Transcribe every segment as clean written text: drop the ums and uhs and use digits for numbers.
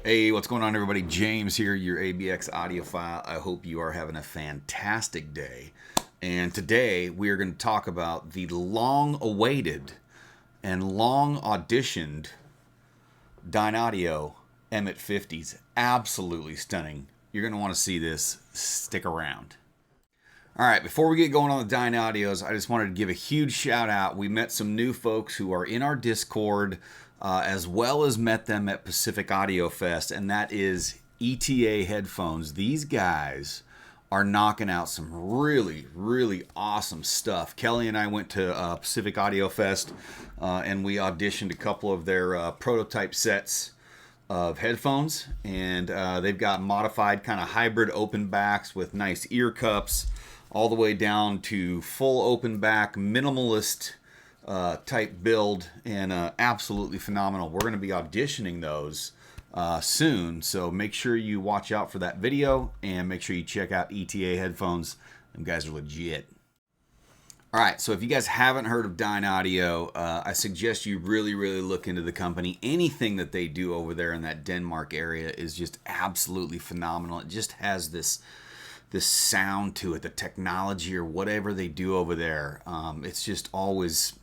Hey, what's going on, everybody? James here, your ABX audiophile. I hope you are having a fantastic day. And today we are going to talk about the long-awaited and long-auditioned DynAudio Emit 50s. Absolutely stunning. You're going to want to see this. Stick around. All right, before we get going on the DynAudios, I just wanted to give a huge shout out. We met some new folks who are in our Discord, as well as met them at Pacific Audio Fest, and that is ETA Headphones. These guys are knocking out some really, really awesome stuff. Kelly and I went to Pacific Audio Fest, and we auditioned a couple of their prototype sets of headphones, and they've got modified kind of hybrid open backs with nice ear cups, all the way down to full open back, minimalist type build, and absolutely phenomenal. We're going to be auditioning those soon, so make sure you watch out for that video, and make sure you check out ETA Headphones. Them guys are legit. All right, so if you guys haven't heard of DynAudio, I suggest you really, really look into the company. Anything that they do over there in that Denmark area is just absolutely phenomenal. It just has this sound to it, the technology or whatever they do over there. It's just always,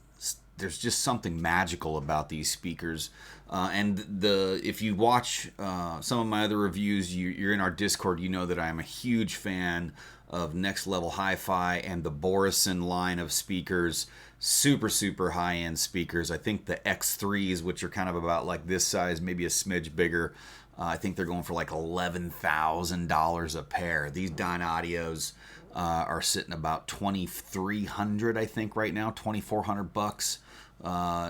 there's just something magical about these speakers. And if you watch some of my other reviews, you're in our Discord, you know that I'm a huge fan of Next Level Hi-Fi and the Borison line of speakers. Super, super high-end speakers. I think the X3s, which are kind of about like this size, maybe a smidge bigger, I think they're going for like $11,000 a pair. These DynAudios are sitting about $2,300, I think, right now, $2,400.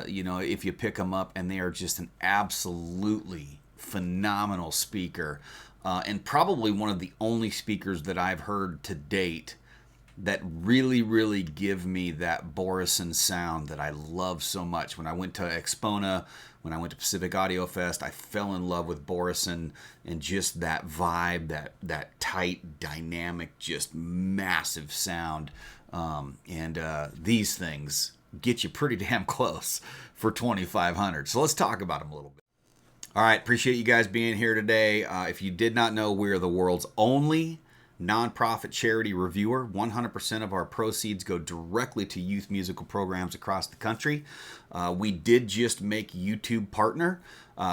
You know, if you pick them up, and they are just an absolutely phenomenal speaker, and probably one of the only speakers that I've heard to date that really, really give me that Borison sound that I love so much. When I went to Expona, when I went to Pacific Audio Fest, I fell in love with Borison and just that vibe, that tight, dynamic, just massive sound. These things get you pretty damn close for $2,500. So let's talk about them a little bit. All right, appreciate you guys being here today. If you did not know, we are the world's only nonprofit charity reviewer. 100% of our proceeds go directly to youth musical programs across the country. We did just make YouTube partner,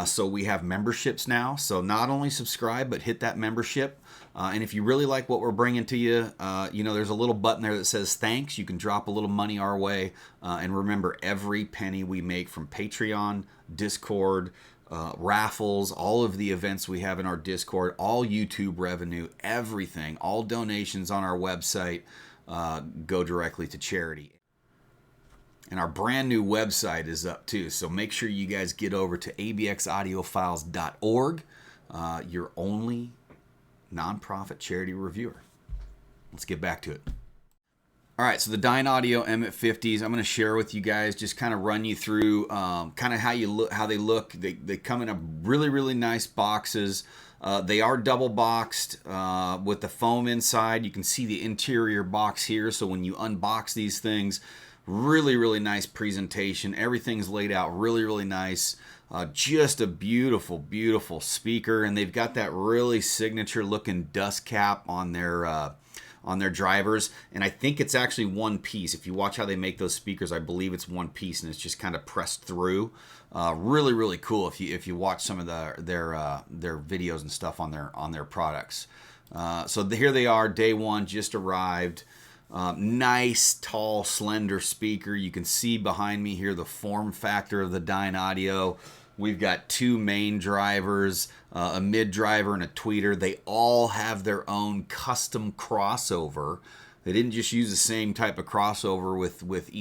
so we have memberships now. So not only subscribe, but hit that membership. And if you really like what we're bringing to you, you know, there's a little button there that says thanks. You can drop a little money our way. And remember, every penny we make from Patreon, Discord, raffles, all of the events we have in our Discord, all YouTube revenue, everything, all donations on our website go directly to charity. And our brand new website is up too, so make sure you guys get over to abxaudiophiles.org, your only nonprofit charity reviewer. Let's get back to it. All right, so the DynAudio Emit 50s, I'm going to share with you guys, just kind of run you through kind of how they look. They come in a really, really nice boxes. They are double boxed with the foam inside. You can see the interior box here, so when you unbox these things, really, really nice presentation. Everything's laid out really, really nice. Just a beautiful, beautiful speaker, and they've got that really signature looking dust cap on their drivers, and I think it's actually one piece. If you watch how they make those speakers, I believe it's one piece, and it's just kind of pressed through. Really, really cool if you watch some of their videos and stuff on their products. So here they are, day one, just arrived. Nice, tall, slender speaker. You can see behind me here the form factor of the DynAudio. We've got two main drivers, a mid driver and a tweeter. They all have their own custom crossover. They didn't just use the same type of crossover with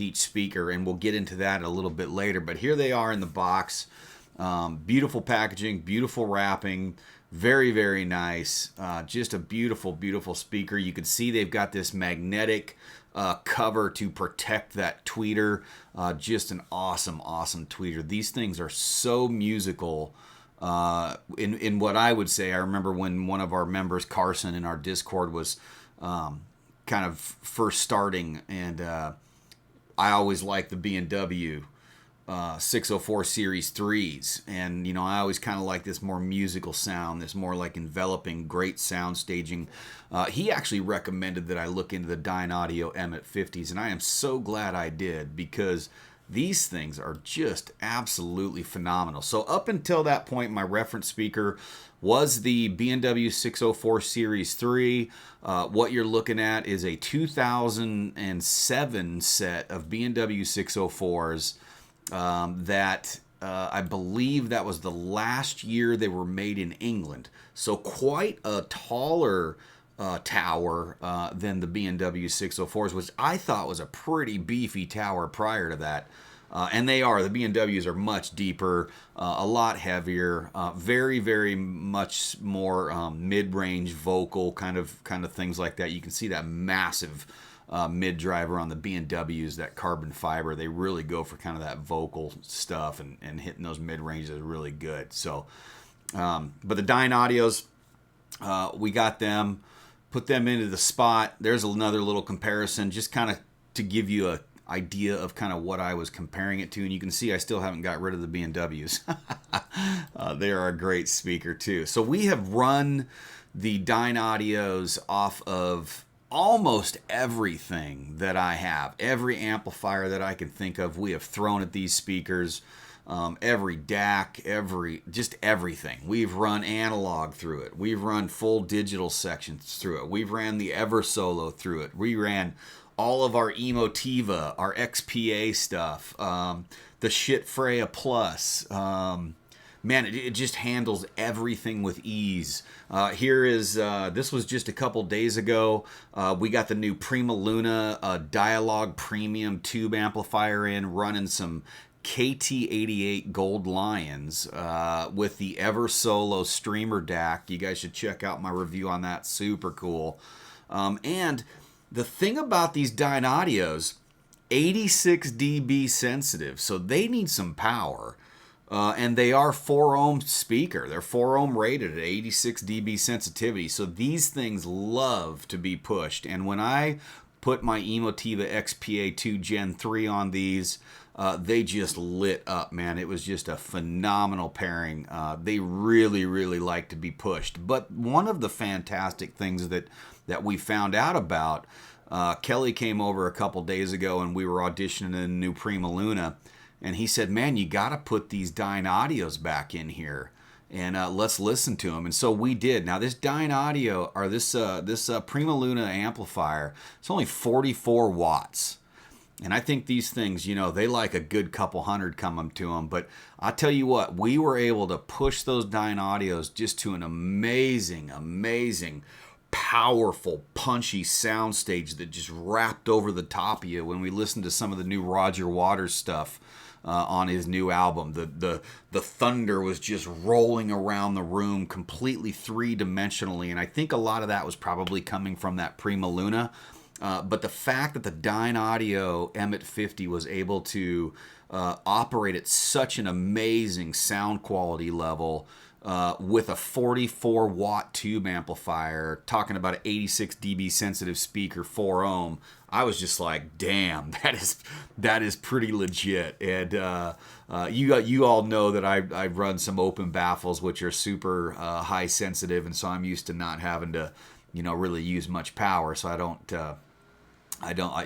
each speaker, and we'll get into that a little bit later. But here they are in the box. Beautiful packaging, beautiful wrapping, very, very nice. Just a beautiful, beautiful speaker. You can see they've got this magnetic cover to protect that tweeter. Just an awesome, awesome tweeter. These things are so musical. In what I would say, I remember when one of our members, Carson, in our Discord was kind of first starting, and I always liked the B&W 604 Series 3s. And, you know, I always kind of like this more musical sound, this more like enveloping, great sound staging. He actually recommended that I look into the DynAudio Emit 50s, and I am so glad I did, because these things are just absolutely phenomenal. So up until that point, my reference speaker was the B&W 604 Series 3. What you're looking at is a 2007 set of B&W 604s that I believe that was the last year they were made in England. So quite a taller tower than the B&W 604s, which I thought was a pretty beefy tower prior to that. And they are. The B&Ws are much deeper, a lot heavier, very, very much more mid-range vocal kind of things like that. You can see that massive mid driver on the B&Ws, that carbon fiber. They really go for kind of that vocal stuff, and hitting those mid-ranges is really good. So, but the DynAudios, we got them. Put them into the spot. There's another little comparison, just kind of to give you a idea of kind of what I was comparing it to. And you can see I still haven't got rid of the B&Ws. They are a great speaker too. So we have run the DynAudios off of almost everything that I have. Every amplifier that I can think of, we have thrown at these speakers. Every DAC, just everything. We've run analog through it. We've run full digital sections through it. We've ran the EverSolo through it. We ran all of our Emotiva, our XPA stuff, the shit Freya Plus. Man, it just handles everything with ease. Here is, this was just a couple days ago. We got the new PrimaLuna Dialogue Premium Tube Amplifier in, running some KT88 Gold Lions with the EverSolo Streamer DAC. You guys should check out my review on that. Super cool. And the thing about these DynAudios, 86 dB sensitive, so they need some power. And they are 4 ohm speaker. They're 4 ohm rated at 86 dB sensitivity. So these things love to be pushed. And when I put my Emotiva XPA2 Gen 3 on these, they just lit up, man. It was just a phenomenal pairing. They really, really like to be pushed. But one of the fantastic things that we found out about, Kelly came over a couple days ago and we were auditioning the new PrimaLuna, and he said, man, you got to put these DynAudios back in here, and let's listen to them. And so we did. Now this DynAudio, or this PrimaLuna amplifier, it's only 44 watts. And I think these things, you know, they like a good couple hundred coming to them. But I tell you what, we were able to push those DynAudios just to an amazing, amazing, powerful, punchy sound stage that just wrapped over the top of you when we listened to some of the new Roger Waters stuff on his new album. The thunder was just rolling around the room completely three-dimensionally, and I think a lot of that was probably coming from that PrimaLuna. But the fact that the DynAudio Emit 50 was able to operate at such an amazing sound quality level with a 44 watt tube amplifier, talking about an 86 dB sensitive speaker, 4 ohm, I was just like, damn, that is pretty legit. And you all know that I run some open baffles, which are super high sensitive, and so I'm used to not having to, you know, really use much power. So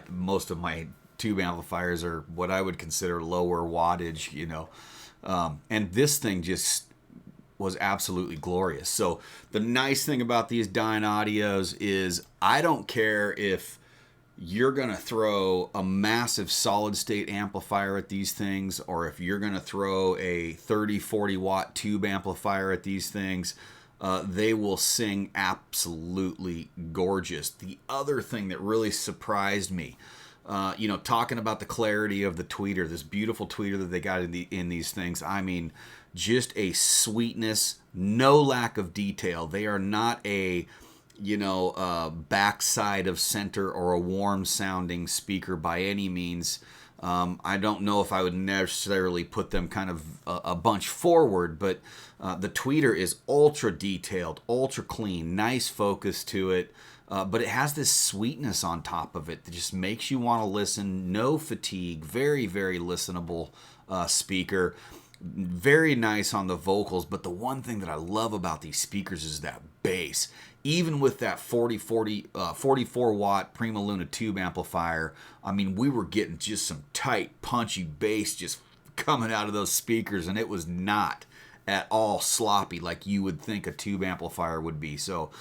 most of my tube amplifiers are what I would consider lower wattage, you know, and this thing just was absolutely glorious. So the nice thing about these DynAudios is I don't care if you're going to throw a massive solid state amplifier at these things, or if you're going to throw a 30-40 watt tube amplifier at these things. They will sing absolutely gorgeous. The other thing that really surprised me, you know, talking about the clarity of the tweeter, this beautiful tweeter that they got in these things. I mean, just a sweetness, no lack of detail. They are not a, you know, backside of center or a warm sounding speaker by any means. I don't know if I would necessarily put them kind of a bunch forward, but the tweeter is ultra detailed, ultra clean, nice focus to it. but it has this sweetness on top of it that just makes you want to listen. No fatigue, very, very listenable speaker. Very nice on the vocals, but the one thing that I love about these speakers is that bass. Even with that 44 watt PrimaLuna tube amplifier, I mean, we were getting just some tight, punchy bass just coming out of those speakers, and it was not at all sloppy like you would think a tube amplifier would be. So,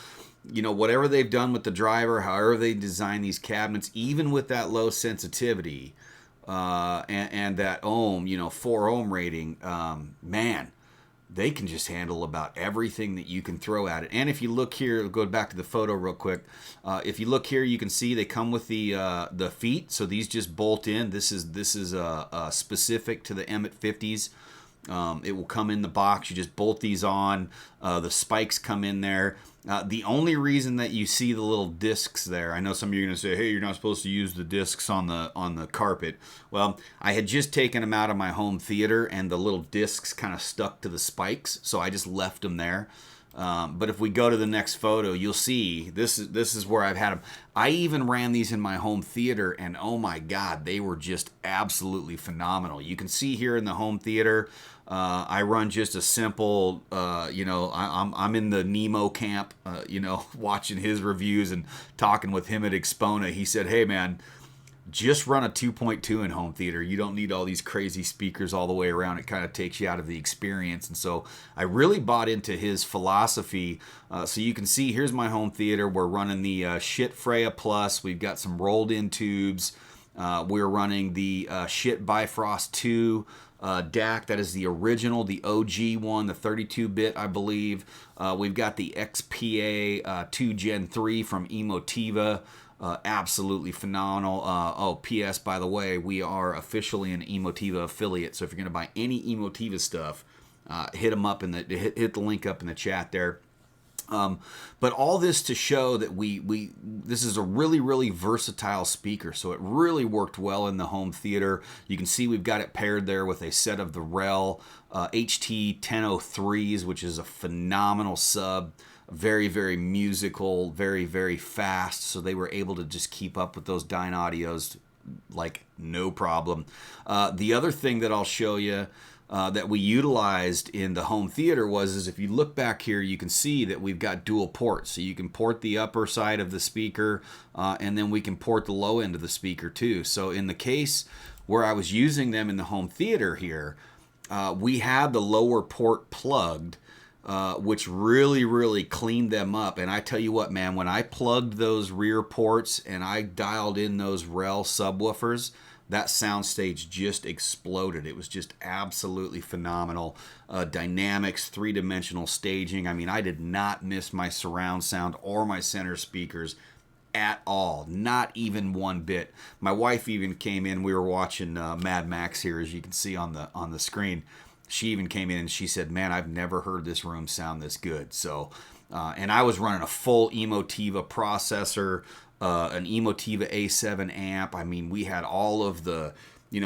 you know, whatever they've done with the driver, however they design these cabinets, even with that low sensitivity, and that ohm, 4 ohm rating, man, they can just handle about everything that you can throw at it. And if you look here, go back to the photo real quick. If you look here, you can see they come with the feet, so these just bolt in. This is specific to the Emit 50s. It will come in the box. You just bolt these on. The spikes come in there. The only reason that you see the little discs there, I know some of you are going to say, hey, you're not supposed to use the discs on the carpet. Well, I had just taken them out of my home theater, and the little discs kind of stuck to the spikes, so I just left them there. But if we go to the next photo, you'll see this is where I've had them. I even ran these in my home theater, and oh my God, they were just absolutely phenomenal. You can see here in the home theater, I run just a simple, I'm in the Nemo camp, watching his reviews and talking with him at Expona. He said, hey man, just run a 2.2 in home theater. You don't need all these crazy speakers all the way around. It kind of takes you out of the experience. And so I really bought into his philosophy. So you can see, here's my home theater. We're running the Shit Freya Plus. We've got some rolled in tubes. We're running the Shit Bifrost 2 DAC. That is the original, the OG one, the 32-bit, I believe. We've got the XPA 2 Gen 3 from Emotiva. Absolutely phenomenal. P.S. by the way, we are officially an Emotiva affiliate. So if you're going to buy any Emotiva stuff, hit them up hit the link up in the chat there. But all this to show that this is a really, really versatile speaker. So it really worked well in the home theater. You can see we've got it paired there with a set of the Rel HT 1003s, which is a phenomenal sub. Very, very musical, very, very fast. So they were able to just keep up with those DynAudios like no problem. The other thing that I'll show you that we utilized in the home theater is if you look back here, you can see that we've got dual ports. So you can port the upper side of the speaker, and then we can port the low end of the speaker too. So in the case where I was using them in the home theater here, we had the lower port plugged, which really, really cleaned them up. And I tell you what, man, when I plugged those rear ports and I dialed in those Rel subwoofers, that soundstage just exploded. It was just absolutely phenomenal. Dynamics, three-dimensional staging. I mean, I did not miss my surround sound or my center speakers at all. Not even one bit. My wife even came in. We were watching Mad Max here, as you can see on the screen. She even came in and she said, man, I've never heard this room sound this good. So, and I was running a full Emotiva processor, an Emotiva A7 amp. I mean, we had all of the,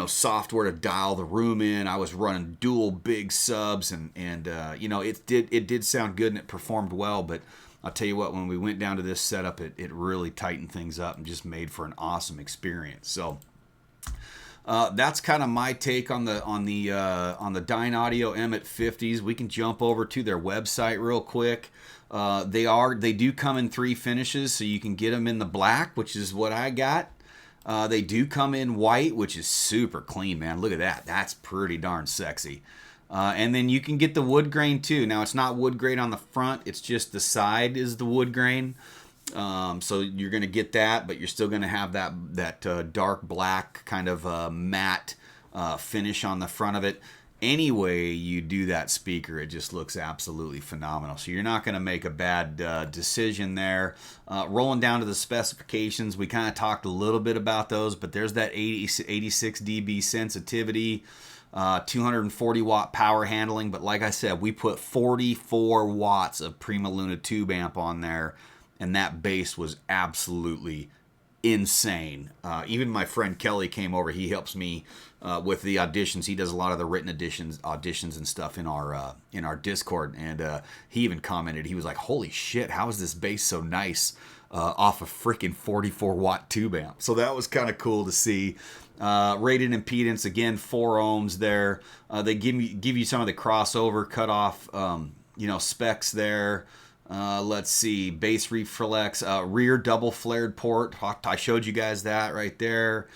software to dial the room in. I was running dual big subs, and it did sound good and it performed well. But I'll tell you what, when we went down to this setup, it really tightened things up and just made for an awesome experience. So. That's kind of my take on the DynAudio Emit 50s. We can jump over to their website real quick. They do come in 3 finishes, so you can get them in the black, which is what I got. They do come in white, which is super clean, man. Look at that. That's pretty darn sexy. And then you can get the wood grain too. Now it's not wood grain on the front. It's just the side is the wood grain. So you're going to get that, but you're still going to have that dark black kind of matte finish on the front of it. Anyway you do that speaker, it just looks absolutely phenomenal. So you're not going to make a bad decision there. Rolling down to the specifications, we kind of talked a little bit about those, but there's that 86 dB sensitivity, 240 watt power handling. But like I said, we put 44 watts of PrimaLuna tube amp on there. And that bass was absolutely insane. Even my friend Kelly came over. He helps me with the auditions. He does a lot of the written auditions and stuff in our Discord. And he even commented. He was like, "Holy shit! How is this bass so nice?" off a freaking 44-watt tube amp. So that was kind of cool to see. Rated impedance, again, 4 ohms there. They give you some of the crossover cutoff, specs there. Let's see, bass reflex, rear double flared port. I showed you guys that right there.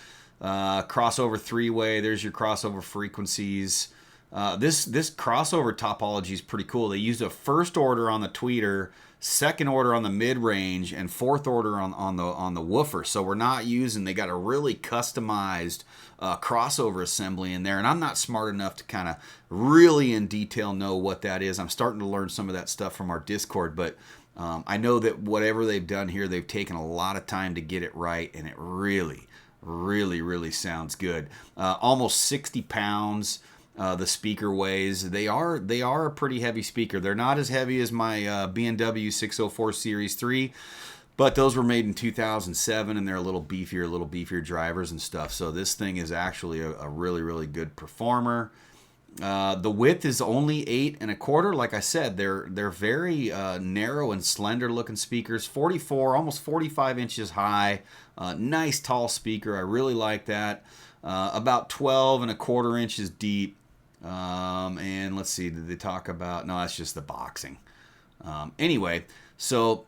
Crossover 3-way. There's your crossover frequencies. This crossover topology is pretty cool. They used a first order on the tweeter, second order on the mid range, and fourth order on the woofer. So we're not using. They got a really customized crossover assembly in there, and I'm not smart enough to kind of really in detail know what that is. I'm starting to learn some of that stuff from our Discord, but I know that whatever they've done here, they've taken a lot of time to get it right, and it really, really, really sounds good. Almost 60 pounds. The speaker weighs. They are a pretty heavy speaker. They're not as heavy as my B&W 604 Series 3, but those were made in 2007, and they're a little beefier drivers and stuff. So this thing is actually a really, really good performer. The width is only 8 1/4. Like I said, they're very narrow and slender looking speakers. 44, almost 45 inches high. Nice tall speaker. I really like that. About 12 1/4 inches deep. And let's see, did they talk about, no, that's just the boxing. Anyway, so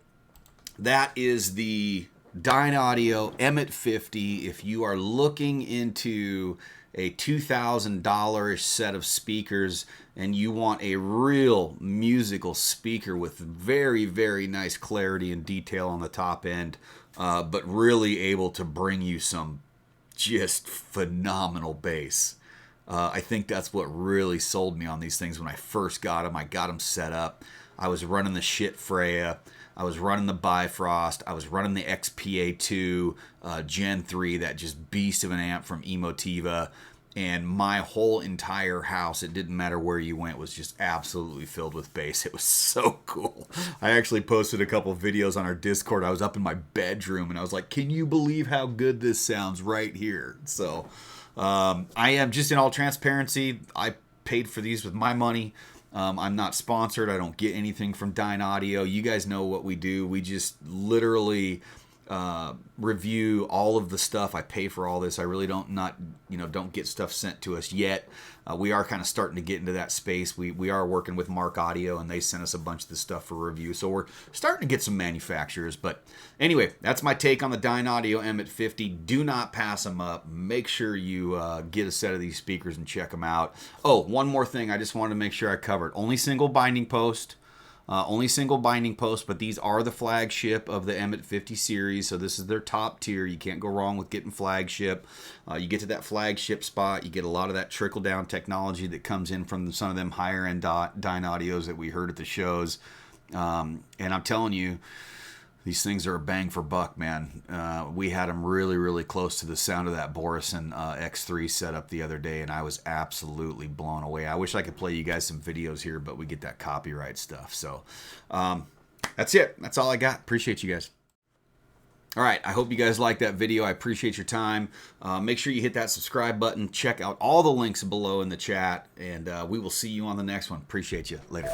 that is the DynAudio Emit 50. If you are looking into a $2,000-ish set of speakers and you want a real musical speaker with very, very nice clarity and detail on the top end, but really able to bring you some just phenomenal bass. I think that's what really sold me on these things when I first got them. I got them set up. I was running the shit Freya. I was running the Bifrost. I was running the XPA2 Gen 3, that just beast of an amp from Emotiva. And my whole entire house, it didn't matter where you went, was just absolutely filled with bass. It was so cool. I actually posted a couple videos on our Discord. I was up in my bedroom and I was like, can you believe how good this sounds right here? So I am, just in all transparency, I paid for these with my money. I'm not sponsored. I don't get anything from DynAudio. You guys know what we do. We just literally review all of the stuff. I pay for all this. I really don't get stuff sent to us yet. We are kind of starting to get into that space. We are working with MarkAudio, and they sent us a bunch of this stuff for review. So we're starting to get some manufacturers. But anyway, that's my take on the DynAudio Emit 50. Do not pass them up. Make sure you get a set of these speakers and check them out. Oh, one more thing I just wanted to make sure I covered. Only single binding post. But these are the flagship of the Emit 50 series, so this is their top tier. You can't go wrong with getting flagship. You get to that flagship spot, you get a lot of that trickle-down technology that comes in from some of them higher-end DynAudios that we heard at the shows. And I'm telling you, these things are a bang for buck, man. We had them really, really close to the sound of that Borison X3 setup the other day, and I was absolutely blown away. I wish I could play you guys some videos here, but we get that copyright stuff. So that's it. That's all I got. Appreciate you guys. All right, I hope you guys liked that video. I appreciate your time. Make sure you hit that subscribe button. Check out all the links below in the chat, and we will see you on the next one. Appreciate you. Later.